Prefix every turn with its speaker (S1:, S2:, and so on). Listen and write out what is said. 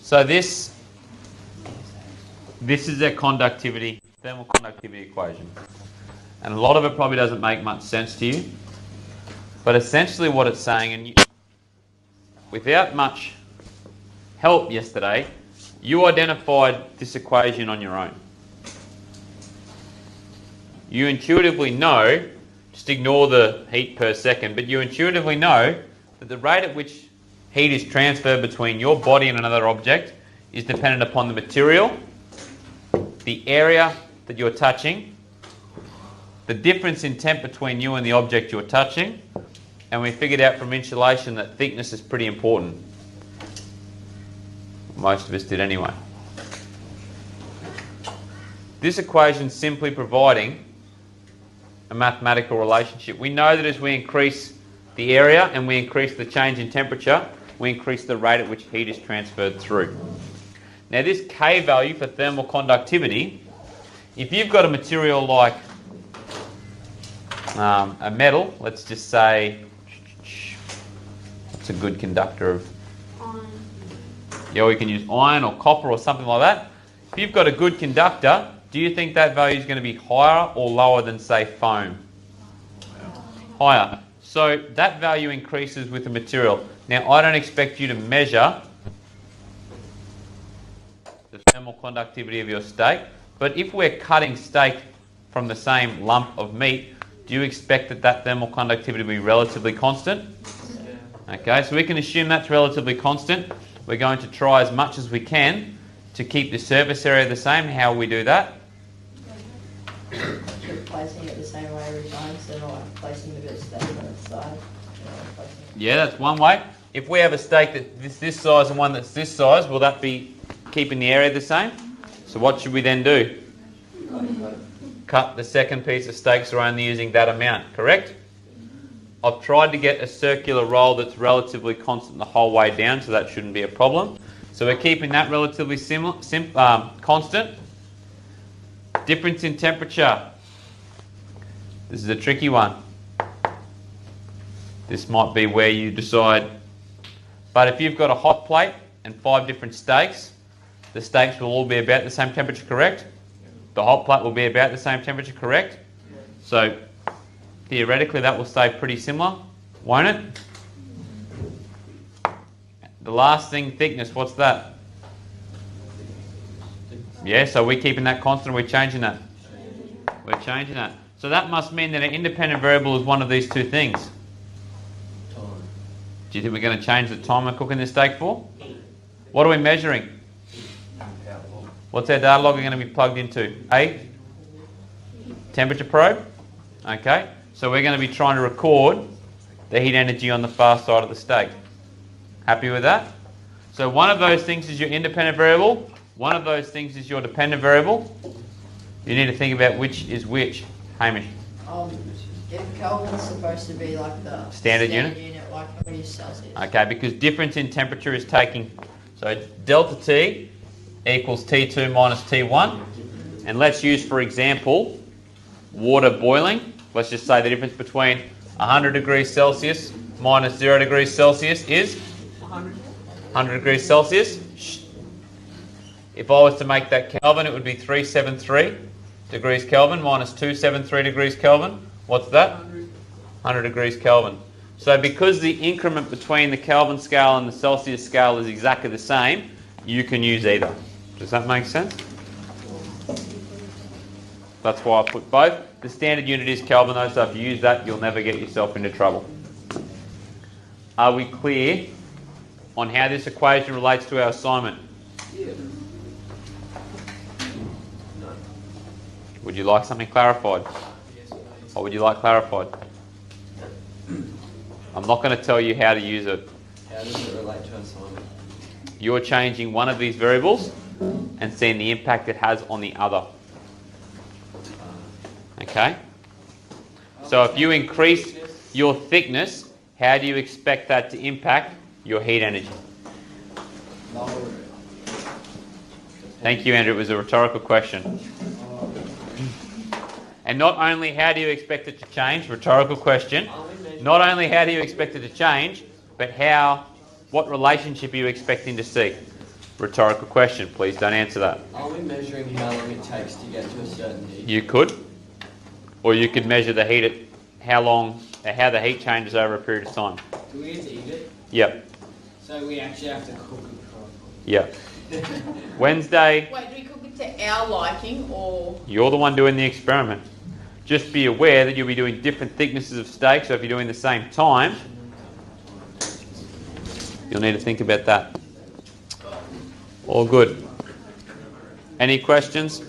S1: So this is a conductivity, thermal conductivity equation. And a lot of it probably doesn't make much sense to you. But essentially what it's saying, and without much help yesterday, you identified this equation on your own. You intuitively know, just ignore the heat per second, but you intuitively know that the rate at which heat is transferred between your body and another object is dependent upon the material, the area that you're touching, the difference in temp between you and the object you're touching, and we figured out from insulation that thickness is pretty important. Most of us did anyway. This equation is simply providing a mathematical relationship. We know that as we increase the area and we increase the change in temperature, we increase the rate at which heat is transferred through. Now this K value for thermal conductivity, if you've got a material like a metal, let's just say, what's a good conductor of? Iron. Yeah, we can use iron or copper or something like that. If you've got a good conductor, do you think that value is going to be higher or lower than, say, foam? Higher. So that value increases with the material. Now, I don't expect you to measure the thermal conductivity of your steak, but if we're cutting steak from the same lump of meat, do you expect that thermal conductivity to be relatively constant? Okay, so we can assume that's relatively constant. We're going to try as much as we can to keep the surface area the same. How will we do that?
S2: Placing it the same way every time, so not placing the bit of steak on its side.
S1: Yeah, that's one way. If we have a steak that's this size and one that's this size, will that be keeping the area the same? So what should we then do? Cut the second piece of steak, so we're only using that amount, correct? I've tried to get a circular roll that's relatively constant the whole way down, so that shouldn't be a problem. So we're keeping that relatively constant. Difference in temperature. This is a tricky one. This might be where you decide. But if you've got a hot plate and 5 different steaks, the steaks will all be about the same temperature, correct? The hot plate will be about the same temperature, correct? So theoretically that will stay pretty similar, won't it? The last thing, thickness, what's that? Yeah, so we're keeping that constant, we're changing that. We're changing that. So that must mean that an independent variable is one of these two things.
S3: Time.
S1: Do you think we're going to change the time we're cooking this steak for? What are we measuring? What's our data logger going to be plugged into? A temperature probe? Okay, so we're going to be trying to record the heat energy on the far side of the steak. Happy with that? So one of those things is your independent variable. One of those things is your dependent variable. You need to think about which is which. Hamish.
S2: If Kelvin's supposed to be like the
S1: standard unit,
S2: like how many Celsius?
S1: Okay, because difference in temperature is taking, so delta T equals T2 minus T1. And let's use, for example, water boiling. Let's just say the difference between 100 degrees Celsius minus 0 degrees Celsius is 100 degrees Celsius. If I was to make that Kelvin, it would be 373 degrees Kelvin minus 273 degrees Kelvin. What's that? 100 degrees Kelvin. So because the increment between the Kelvin scale and the Celsius scale is exactly the same, you can use either. Does that make sense? That's why I put both. The standard unit is Kelvin though, so if you use that, you'll never get yourself into trouble. Are we clear on how this equation relates to our assignment?
S3: Yeah. No.
S1: Would you like something clarified?
S3: Yes.
S1: What would you like clarified? I'm not going to tell you how to use it.
S3: How does it relate to assignment?
S1: You're changing one of these variables and seeing the impact it has on the other. Okay? So if you increase your thickness, how do you expect that to impact your heat energy? Thank you, Andrew. It was a rhetorical question. And not only how do you expect it to change, rhetorical question, not only how do you expect it to change, but what relationship are you expecting to see? Rhetorical question. Please don't answer that.
S3: Are we measuring how long it takes to get to a certain heat?
S1: You could, or you could measure the heat at how the heat changes over a period of time.
S4: Do we get to eat it?
S1: Yep.
S4: So we actually have to cook it properly.
S1: Yep. Wednesday,
S5: Wait, do we cook it to our liking or?
S1: you're the one doing the experiment. Just be aware that you'll be doing different thicknesses of steak, so if you're doing the same time, you'll need to think about that. All good. Any questions?